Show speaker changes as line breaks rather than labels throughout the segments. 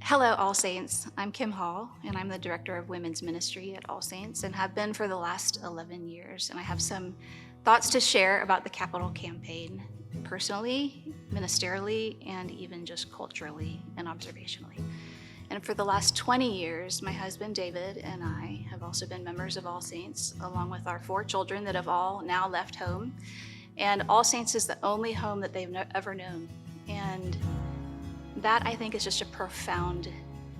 Hello, All Saints. I'm Kim Hall, and I'm the Director of Women's Ministry at All Saints and have been for the last 11 years. And I have some thoughts to share about the Capital Campaign, personally, ministerially, and even just culturally and observationally. And for the last 20 years, my husband David and I have also been members of All Saints, along with our 4 children that have all now left home. And All Saints is the only home that they've ever known. And that, I think, is just a profound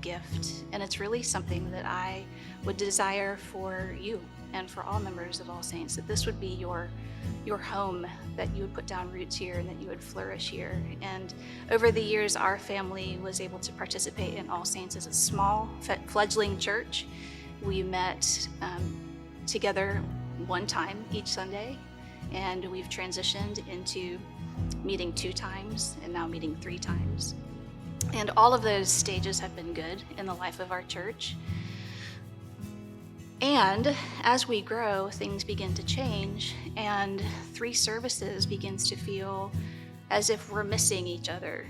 gift. And it's really something that I would desire for you and for all members of All Saints, that this would be your home, that you would put down roots here and that you would flourish here. And over the years, our family was able to participate in All Saints as a small fledgling church. We met together one time each Sunday, and we've transitioned into meeting 2 times and now meeting 3 times. And all of those stages have been good in the life of our church. And as we grow, things begin to change, and 3 services begins to feel as if we're missing each other.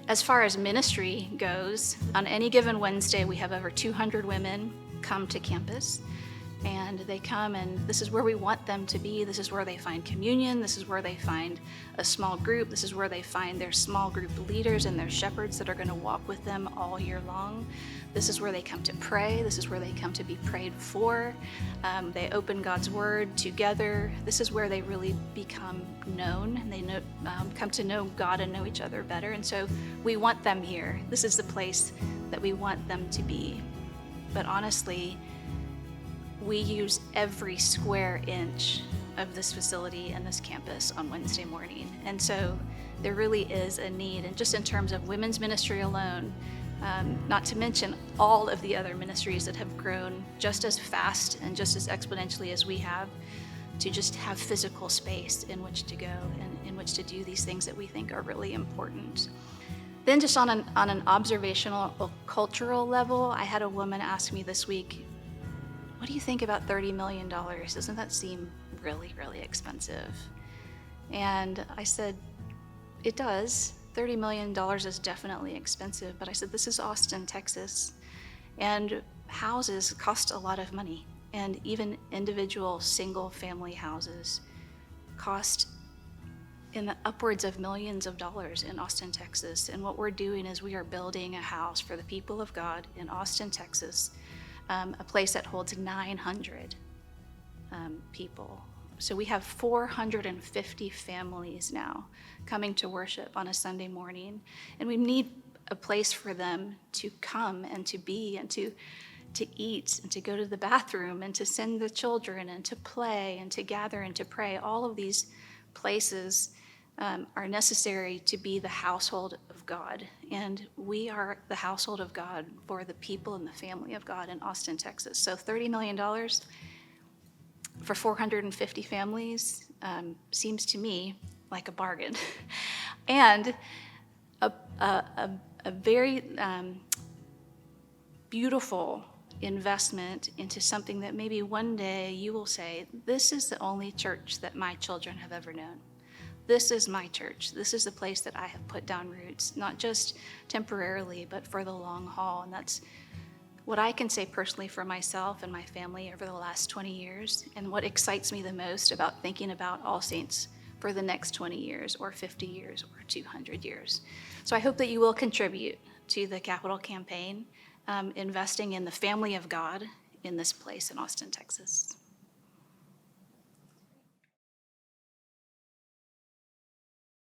As far as ministry goes, on any given Wednesday, we have over 200 women come to campus. And they come, and this is where we want them to be. This is where they find communion. This is where they find a small group. This is where they find their small group leaders and their shepherds that are going to walk with them all year long. This is where they come to pray. This is where they come to be prayed for. They open God's Word together. This is where they really become known. And they come to know God and know each other better. And so we want them here. This is the place that we want them to be. But honestly, we use every square inch of this facility and this campus on Wednesday morning. And so there really is a need, and just in terms of women's ministry alone, not to mention all of the other ministries that have grown just as fast and just as exponentially as we have, to just have physical space in which to go and in which to do these things that we think are really important. Then just on an observational or cultural level, I had a woman ask me this week, what do you think about $30 million? Doesn't that seem really, really expensive? And I said, it does. $30 million is definitely expensive. But I said, this is Austin, Texas. And houses cost a lot of money. And even individual single family houses cost in the upwards of millions of dollars in Austin, Texas. And what we're doing is we are building a house for the people of God in Austin, Texas, a place that holds 900 people. So we have 450 families now coming to worship on a Sunday morning, and we need a place for them to come and to be and to eat and to go to the bathroom and to send the children and to play and to gather and to pray. All of these places are necessary to be the household of God. And we are the household of God for the people and the family of God in Austin, Texas. So $30 million for 450 families seems to me like a bargain. And a very beautiful investment into something that maybe one day you will say, this is the only church that my children have ever known. This is my church. This is the place that I have put down roots, not just temporarily, but for the long haul. And that's what I can say personally for myself and my family over the last 20 years, and what excites me the most about thinking about All Saints for the next 20 years or 50 years or 200 years. So I hope that you will contribute to the Capital Campaign, investing in the family of God in this place in Austin, Texas.